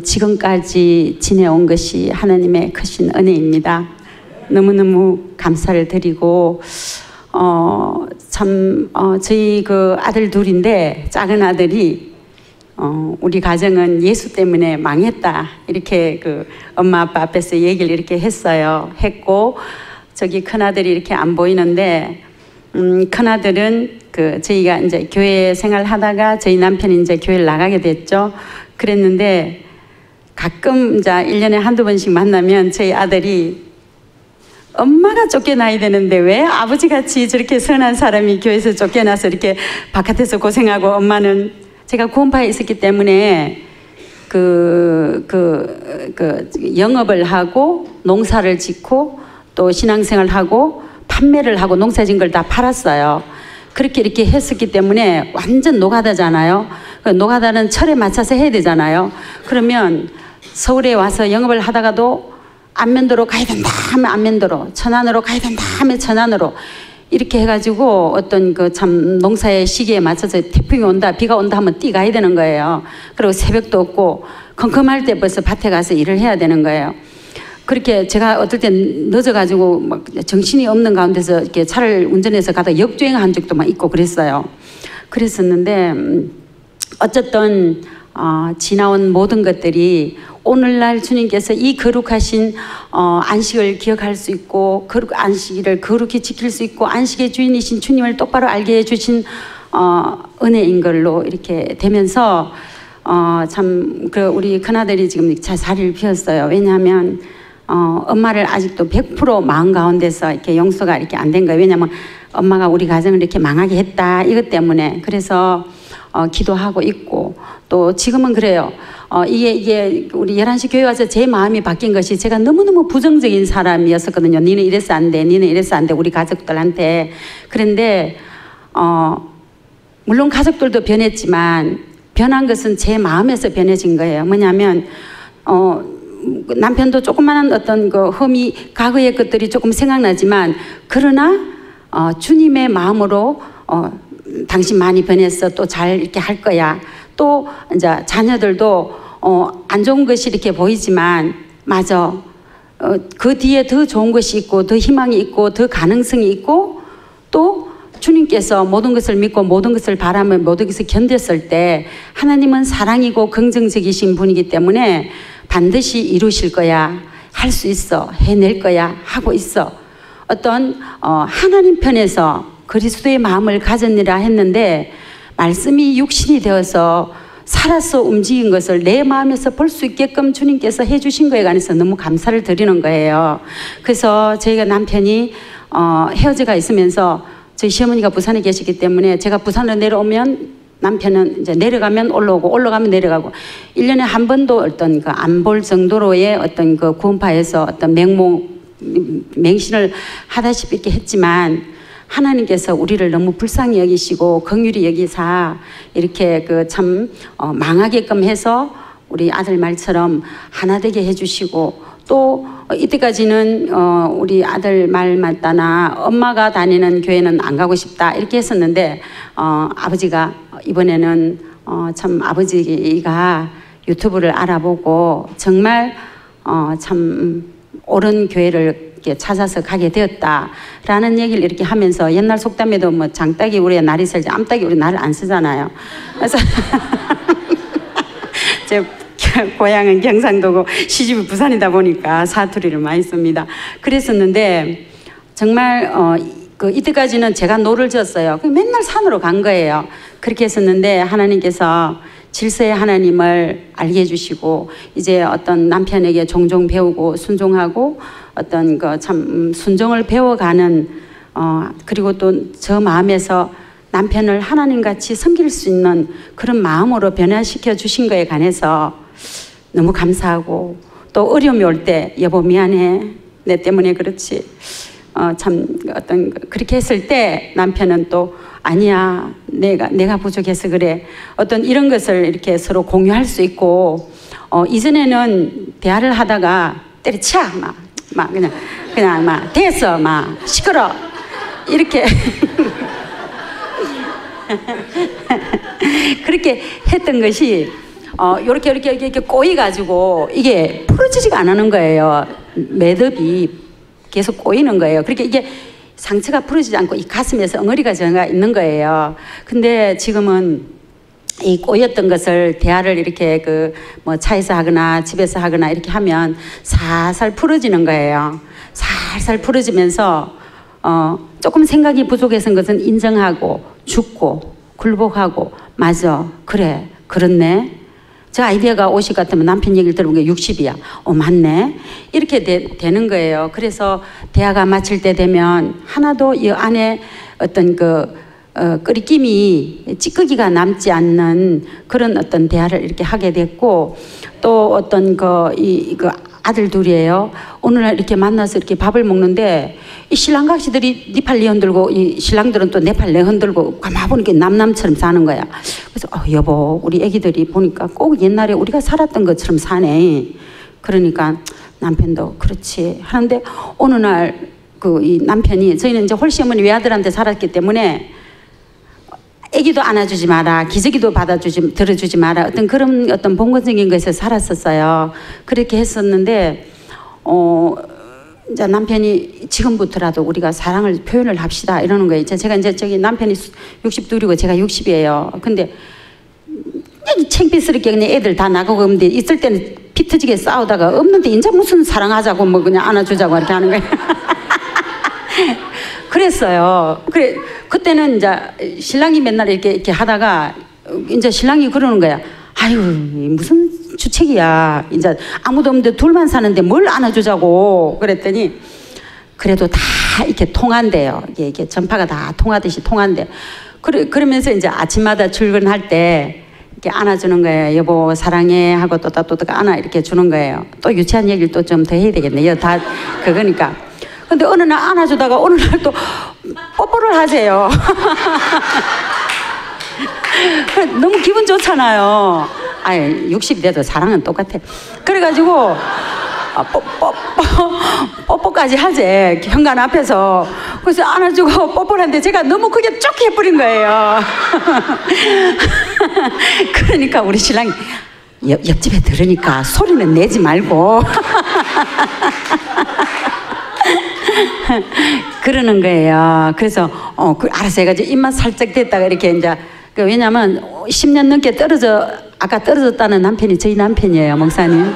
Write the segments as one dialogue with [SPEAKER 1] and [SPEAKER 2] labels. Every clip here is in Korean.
[SPEAKER 1] 지금까지 지내온 것이 하나님의 크신 은혜입니다. 너무너무 감사를 드리고 저희 그 아들 둘인데 작은 아들이 우리 가정은 예수 때문에 망했다 이렇게 그 엄마 아빠 앞에서 얘기를 이렇게 했고 저기 큰아들이 이렇게 안 보이는데 큰아들은 그 저희가 이제 교회 생활하다가 저희 남편이 이제 교회를 나가게 됐죠. 그랬는데 가끔 이제 1년에 한두 번씩 만나면 저희 아들이 엄마가 쫓겨나야 되는데 왜 아버지 같이 저렇게 선한 사람이 교회에서 쫓겨나서 이렇게 바깥에서 고생하고 엄마는 제가 구원파에 있었기 때문에 영업을 하고 농사를 짓고 또 신앙생활을 하고 판매를 하고 농사 지은 걸 다 팔았어요. 그렇게 이렇게 했었기 때문에 완전 노가다잖아요. 노가다는 철에 맞춰서 해야 되잖아요. 그러면 서울에 와서 영업을 하다가도 안면도로 가야 된다 하면 안면도로, 천안으로 가야 된다 하면 천안으로 이렇게 해가지고 어떤 그 참 농사의 시기에 맞춰서 태풍이 온다 비가 온다 하면 뛰가야 되는 거예요. 그리고 새벽도 없고 컴컴할 때 벌써 밭에 가서 일을 해야 되는 거예요. 그렇게 제가 어떨 땐 늦어가지고 막 정신이 없는 가운데서 이렇게 차를 운전해서 가다 역주행한 적도 막 있고 그랬어요. 그랬었는데 어쨌든 지나온 모든 것들이 오늘날 주님께서 이 거룩하신 안식을 기억할 수 있고 안식일을 거룩히 지킬 수 있고 안식의 주인이신 주님을 똑바로 알게 해주신 은혜인 걸로 이렇게 되면서 참 우리 큰아들이 지금 자리를 비웠어요. 왜냐하면 엄마를 아직도 100% 마음 가운데서 이렇게 용서가 이렇게 안 된 거예요. 왜냐하면 엄마가 우리 가정을 이렇게 망하게 했다 이것 때문에. 그래서 기도하고 있고 또 지금은 그래요. 이게 우리 11시 교회 와서 제 마음이 바뀐 것이 제가 너무너무 부정적인 사람이었었거든요. 니는 이래서 안 돼, 니는 이래서 안 돼, 우리 가족들한테. 그런데 물론 가족들도 변했지만 변한 것은 제 마음에서 변해진 거예요. 뭐냐면 남편도 조그마한 어떤 그 흠이 과거의 것들이 조금 생각나지만 그러나 주님의 마음으로 당신 많이 변했어. 또 잘 이렇게 할 거야. 또 이제 자녀들도 안 좋은 것이 이렇게 보이지만 맞아. 그 뒤에 더 좋은 것이 있고 더 희망이 있고 더 가능성이 있고 또 주님께서 모든 것을 믿고 모든 것을 바라며 모든 것을 견뎠을 때 하나님은 사랑이고 긍정적이신 분이기 때문에 반드시 이루실 거야. 할 수 있어. 해낼 거야. 하고 있어. 어떤 하나님 편에서 그리스도의 마음을 가졌느라 했는데 말씀이 육신이 되어서 살아서 움직인 것을 내 마음에서 볼 수 있게끔 주님께서 해주신 거에 관해서 너무 감사를 드리는 거예요. 그래서 저희가 남편이 헤어져가 있으면서 저희 시어머니가 부산에 계시기 때문에 제가 부산으로 내려오면 남편은 이제 내려가면 올라오고 올라가면 내려가고 1년에 한 번도 어떤 그 안 볼 정도로의 어떤 그 구원파에서 어떤 맹신을 하다시피 이렇게 했지만 하나님께서 우리를 너무 불쌍히 여기시고 긍휼히 여기사 이렇게 그 참 망하게끔 해서 우리 아들 말처럼 하나 되게 해주시고 또 이때까지는 우리 아들 말 맞다나 엄마가 다니는 교회는 안 가고 싶다 이렇게 했었는데 아버지가 이번에는 참 아버지가 유튜브를 알아보고 정말 참 옳은 교회를 이렇게 찾아서 가게 되었다라는 얘기를 이렇게 하면서 옛날 속담에도 뭐 장닭이 우리의 날이 살지 암탉이 우리 날을 안 쓰잖아요. 그래서 제 고향은 경상도고 시집이 부산이다 보니까 사투리를 많이 씁니다. 그랬었는데 정말 이때까지는 제가 노를 지었어요. 맨날 산으로 간 거예요. 그렇게 했었는데 하나님께서 질서의 하나님을 알게 해주시고 이제 어떤 남편에게 종종 배우고 순종하고 어떤 그 참 순종을 배워가는 그리고 또 저 마음에서 남편을 하나님같이 섬길 수 있는 그런 마음으로 변화시켜 주신 거에 관해서 너무 감사하고 또 어려움이 올 때 여보 미안해 내 때문에 그렇지 참 어떤 그렇게 했을 때 남편은 또 아니야 내가 부족해서 그래 어떤 이런 것을 이렇게 서로 공유할 수 있고 이전에는 대화를 하다가 때려쳐 막 그냥 막 됐어 막 시끄러 이렇게 그렇게 했던 것이 이렇게 꼬이가지고 이게 풀어지지가 않는 거예요. 매듭이 계속 꼬이는 거예요. 그렇게 이게 상처가 풀어지지 않고 이 가슴에서 엉어리가 전가 있는 거예요. 근데 지금은 이 꼬였던 것을 대화를 이렇게 뭐 차에서 하거나 집에서 하거나 이렇게 하면 살살 풀어지는 거예요. 살살 풀어지면서 조금 생각이 부족해서인 것은 인정하고 죽고 굴복하고 맞아 그래 그렇네 저 아이디어가 50 같으면 남편 얘기를 들어보면 60이야 맞네 이렇게 되는 거예요. 그래서 대화가 마칠 때 되면 하나도 이 안에 어떤 끓이김이 찌꺼기가 남지 않는 그런 어떤 대화를 이렇게 하게 됐고 또 어떤 아들 둘이에요. 오늘날 이렇게 만나서 이렇게 밥을 먹는데 이 신랑 각시들이 네 팔 네 흔들고 이 신랑들은 또 내 팔 내 흔들고 가만 보니까 남남처럼 사는 거야. 그래서 여보 우리 애기들이 보니까 꼭 옛날에 우리가 살았던 것처럼 사네. 그러니까 남편도 그렇지 하는데 어느 날 이 남편이 저희는 이제 홀씨 어머니 외아들한테 살았기 때문에 애기도 안아주지 마라, 기저귀도 들어주지 마라 어떤 그런 어떤 본능적인 것에 살았었어요. 그렇게 했었는데 이제 남편이 지금부터라도 우리가 사랑을 표현을 합시다 이러는 거예요. 제가 이제 저기 남편이 62이고 제가 60이에요. 근데 창피스럽게 그냥 애들 다 나가고 있는데 있을 때는 피 터지게 싸우다가 없는데 이제 무슨 사랑하자고 뭐 그냥 안아주자고 이렇게 하는 거예요. 그랬어요. 그때는 이제 신랑이 맨날 이렇게 하다가 이제 신랑이 그러는 거야. 아유 무슨 주책이야. 이제 아무도 없는데 둘만 사는데 뭘 안아주자고. 그랬더니 그래도 다 이렇게 통한대요. 이게 전파가 다 통하듯이 통한대요. 그러면서 이제 아침마다 출근할 때 이렇게 안아주는 거예요. 여보 사랑해 하고 또 안아 이렇게 주는 거예요. 또 유치한 얘기를 또 좀 더 해야 되겠네요. 다 그거니까. 근데 어느 날 안아주다가 어느 날 또 뽀뽀를 하세요. 너무 기분 좋잖아요. 아유 60 돼도 사랑은 똑같아. 그래가지고 뽀뽀까지 하재 현관 앞에서. 그래서 안아주고 뽀뽀를 하는데 제가 너무 크게 쭉 해버린 거예요. 그러니까 우리 신랑이 옆집에 들으니까 소리는 내지 말고 그러는 거예요. 그래서 알아서 해가지고 입만 살짝 됐다가 이렇게 이제 왜냐면 10년 넘게 아까 떨어졌다는 남편이 저희 남편이에요. 목사님.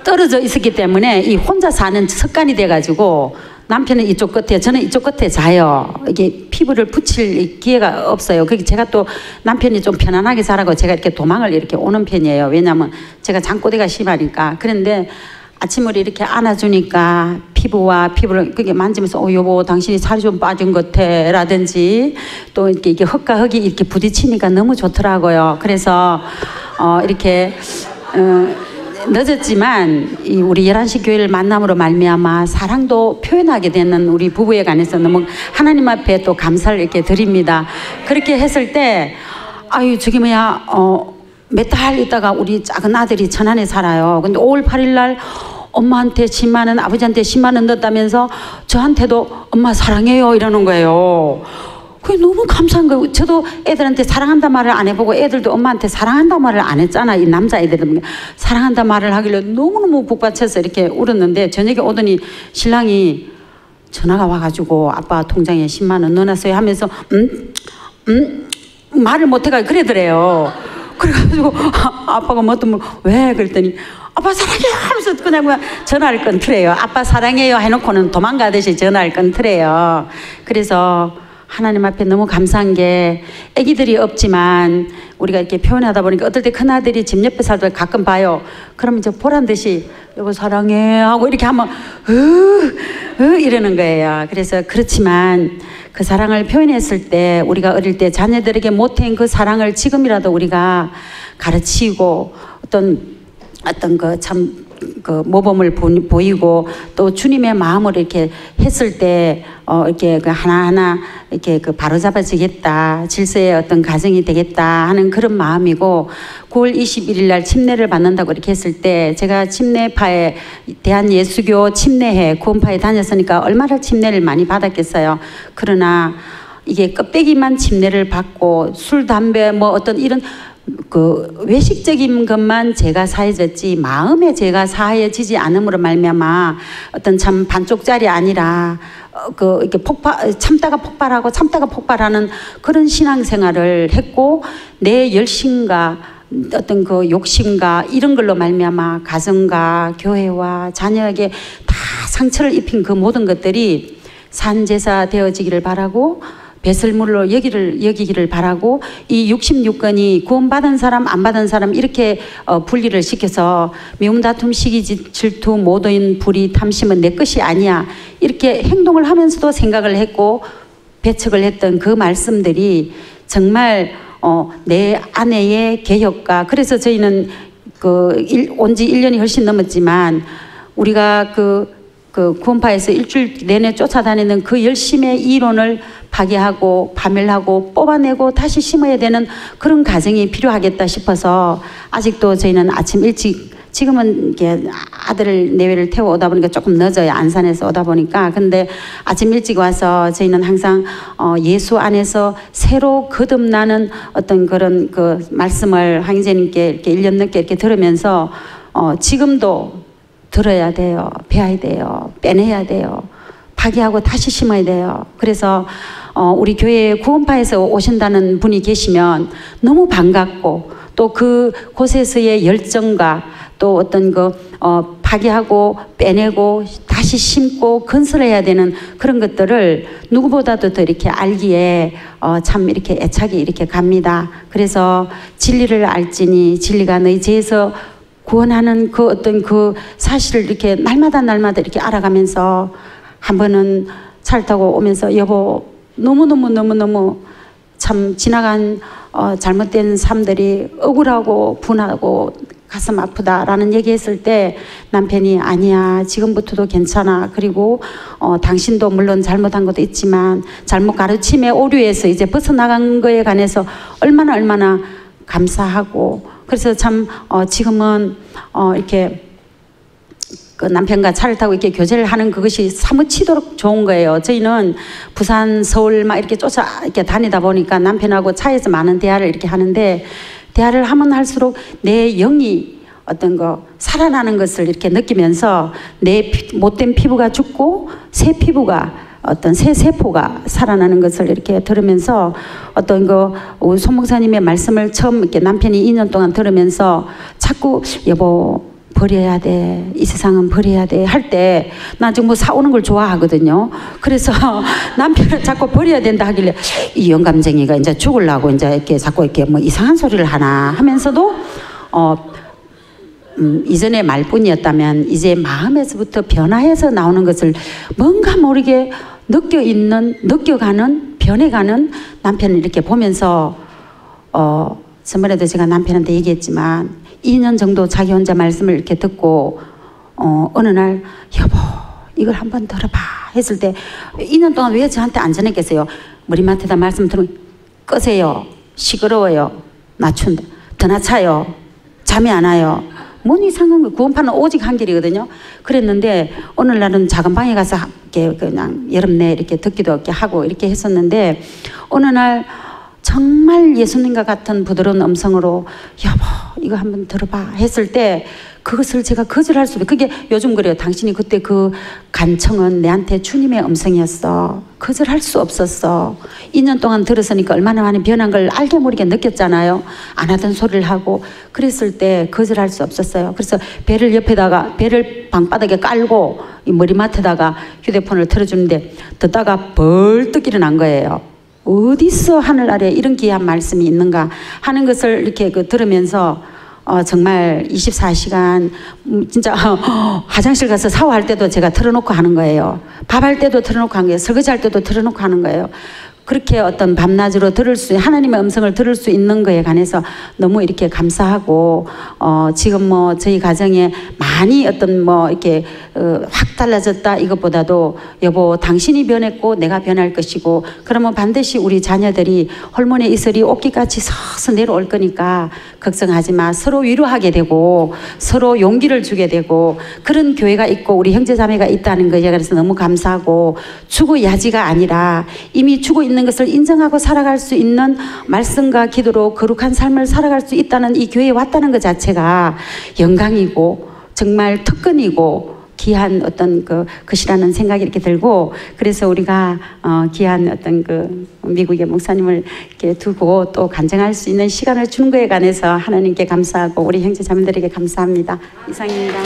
[SPEAKER 1] 떨어져 있었기 때문에 이 혼자 사는 습관이 돼가지고 남편은 이쪽 끝에 저는 이쪽 끝에 자요. 이게 피부를 붙일 기회가 없어요. 그게 제가 또 남편이 좀 편안하게 자라고 제가 이렇게 도망을 이렇게 오는 편이에요. 왜냐면 제가 장꼬대가 심하니까. 그런데 아침을 이렇게 안아주니까 피부를 그게 만지면서 여보 당신이 살이 좀 빠진 것 같아 라든지 또 이게 흙과 흙이 이렇게 부딪히니까 너무 좋더라고요. 그래서 이렇게 늦었지만 우리 11시 교회를 만남으로 말미암아 사랑도 표현하게 되는 우리 부부에 관해서 너무 하나님 앞에 또 감사를 이렇게 드립니다. 그렇게 했을 때 저기 몇 달 있다가 우리 작은 아들이 천안에 살아요. 근데 5월 8일 날 엄마한테 10만 원, 아버지한테 10만 원 넣었다면서 저한테도 엄마 사랑해요 이러는 거예요. 그게 너무 감사한 거예요. 저도 애들한테 사랑한다 말을 안 해보고 애들도 엄마한테 사랑한다 말을 안 했잖아. 이 남자애들은 사랑한다 말을 하길래 너무너무 북받쳐서 이렇게 울었는데 저녁에 오더니 신랑이 전화가 와가지고 아빠 통장에 10만 원 넣어놨어요 하면서 말을 못해가지고 그러더래요. 그래가지고 아빠가 왜 그랬더니 아빠 사랑해요 하면서 그냥 전화를 끊더래요. 아빠 사랑해요 해놓고는 도망가듯이 전화를 끊더래요. 그래서 하나님 앞에 너무 감사한 게 애기들이 없지만 우리가 이렇게 표현하다 보니까 어떨 때 큰아들이 집 옆에 살다 가끔 봐요. 그러면 이제 보란 듯이 여보 사랑해 하고 이렇게 하면 이러는 거예요. 그래서 그렇지만 그 사랑을 표현했을 때 우리가 어릴 때 자녀들에게 못한 그 사랑을 지금이라도 우리가 가르치고 어떤 모범을 보이고 또 주님의 마음을 이렇게 했을 때 이렇게 하나하나 이렇게 바로잡아지겠다, 질서의 어떤 가정이 되겠다 하는 그런 마음이고 9월 21일 날 침례를 받는다고 이렇게 했을 때 제가 침례파에 대한예수교 침례회 구원파에 다녔으니까 얼마나 침례를 많이 받았겠어요. 그러나 이게 껍데기만 침례를 받고 술, 담배 뭐 어떤 이런 그 외식적인 것만 죄가 사해졌지 마음의 죄가 사해지지 않음으로 말미암아 어떤 참 반쪽짜리 아니라 그 이렇게 참다가 폭발하고 참다가 폭발하는 그런 신앙생활을 했고 내 열심과 어떤 그 욕심과 이런 걸로 말미암아 가정과 교회와 자녀에게 다 상처를 입힌 그 모든 것들이 산제사 되어지기를 바라고 배설물로 여기기를 바라고 이 66건이 구원받은 사람 안 받은 사람 이렇게 분리를 시켜서 미움 다툼 시기 질투 모도인 불의 탐심은 내 것이 아니야 이렇게 행동을 하면서도 생각을 했고 배척을 했던 그 말씀들이 정말 내 아내의 개혁과 그래서 저희는 온 지 1년이 훨씬 넘었지만 우리가 그 구원파에서 일주일 내내 쫓아다니는 그 열심의 이론을 파괴하고 파멸하고 뽑아내고 다시 심어야 되는 그런 과정이 필요하겠다 싶어서 아직도 저희는 아침 일찍 지금은 이렇게 아들을 내외를 태워 오다 보니까 조금 늦어요. 안산에서 오다 보니까. 근데 아침 일찍 와서 저희는 항상 예수 안에서 새로 거듭나는 어떤 그런 그 말씀을 황희재님께 이렇게 1년 넘게 이렇게 들으면서 지금도 들어야 돼요. 배워야 돼요. 빼내야 돼요. 파괴하고 다시 심어야 돼요. 그래서 우리 교회 구원파에서 오신다는 분이 계시면 너무 반갑고 또 그곳에서의 열정과 또 어떤 파괴하고 빼내고 다시 심고 건설해야 되는 그런 것들을 누구보다도 더 이렇게 알기에 참 이렇게 애착이 이렇게 갑니다. 그래서 진리를 알지니 진리가 너희 죄에서 구원하는 그 어떤 그 사실을 이렇게 날마다 이렇게 알아가면서 한 번은 차를 타고 오면서 여보 너무 참 지나간 잘못된 삶들이 억울하고 분하고 가슴 아프다라는 얘기했을 때 남편이 아니야 지금부터도 괜찮아 그리고 당신도 물론 잘못한 것도 있지만 잘못 가르침의 오류에서 이제 벗어나간 거에 관해서 얼마나 감사하고 그래서 참 지금은 이렇게 그 남편과 차를 타고 이렇게 교제를 하는 그것이 사무치도록 좋은 거예요. 저희는 부산, 서울 막 이렇게 이렇게 다니다 보니까 남편하고 차에서 많은 대화를 이렇게 하는데 대화를 하면 할수록 내 영이 어떤 살아나는 것을 이렇게 느끼면서 내 못된 피부가 죽고 새 피부가 어떤 새 세포가 살아나는 것을 이렇게 들으면서 어떤 손 목사님의 말씀을 처음 이렇게 남편이 2년 동안 들으면서 자꾸 여보 버려야 돼. 이 세상은 버려야 돼. 할 때 나 지금 사오는 걸 좋아하거든요. 그래서 남편을 자꾸 버려야 된다 하길래 이 영감쟁이가 이제 죽으려고 이제 이렇게 자꾸 이렇게 뭐 이상한 소리를 하나 하면서도 이전의 말뿐이었다면 이제 마음에서부터 변화해서 나오는 것을 뭔가 모르게 느껴가는 변해가는 남편을 이렇게 보면서 저번에도 제가 남편한테 얘기했지만 2년 정도 자기 혼자 말씀을 이렇게 듣고 어느 날 여보 이걸 한번 들어봐 했을 때 2년 동안 왜 저한테 안 전했겠어요? 머리맡에다 말씀 들으면 끄세요. 시끄러워요. 낮춘다. 더 낮아요. 잠이 안 와요. 뭔 이상한 거. 구원파는 오직 한 길이거든요. 그랬는데 어느 날은 작은 방에 가서 이렇게 그냥 여름 내 이렇게 듣기도 이렇게 하고 이렇게 했었는데 어느 날 정말 예수님과 같은 부드러운 음성으로 여보 이거 한번 들어봐 했을 때 그것을 제가 거절할 수 없어요. 그게 요즘 그래요. 당신이 그때 그 간청은 내한테 주님의 음성이었어. 거절할 수 없었어. 2년 동안 들었으니까 얼마나 많이 변한 걸 알게 모르게 느꼈잖아요. 안 하던 소리를 하고 그랬을 때 거절할 수 없었어요. 그래서 배를 방바닥에 깔고 이 머리맡에다가 휴대폰을 틀어주는데 듣다가 벌떡 일어난 거예요. 어디서 하늘 아래 이런 귀한 말씀이 있는가 하는 것을 이렇게 들으면서 정말 24시간 진짜 화장실 가서 샤워할 때도 제가 틀어놓고 하는 거예요. 밥할 때도 틀어놓고 하는 거예요. 설거지할 때도 틀어놓고 하는 거예요. 그렇게 어떤 밤낮으로 하나님의 음성을 들을 수 있는 거에 관해서 너무 이렇게 감사하고 지금 뭐 저희 가정에 많이 어떤 이렇게 확 달라졌다 이것보다도 여보 당신이 변했고 내가 변할 것이고 그러면 반드시 우리 자녀들이 홀몬의 이슬이 옷깃같이 서서 내려올 거니까 걱정하지 마. 서로 위로하게 되고 서로 용기를 주게 되고 그런 교회가 있고 우리 형제자매가 있다는 거에 관해서 너무 감사하고 죽어야지가 아니라 이미 죽어 있는 있는 것을 인정하고 살아갈 수 있는 말씀과 기도로 거룩한 삶을 살아갈 수 있다는 이 교회에 왔다는 것 자체가 영광이고 정말 특권이고 귀한 어떤 것이라는 생각이 이렇게 들고, 그래서 우리가 귀한 어떤 미국의 목사님을 이렇게 두고 또 간증할 수 있는 시간을 주는 거에 관해서 하나님께 감사하고 우리 형제 자매들에게 감사합니다. 이상입니다.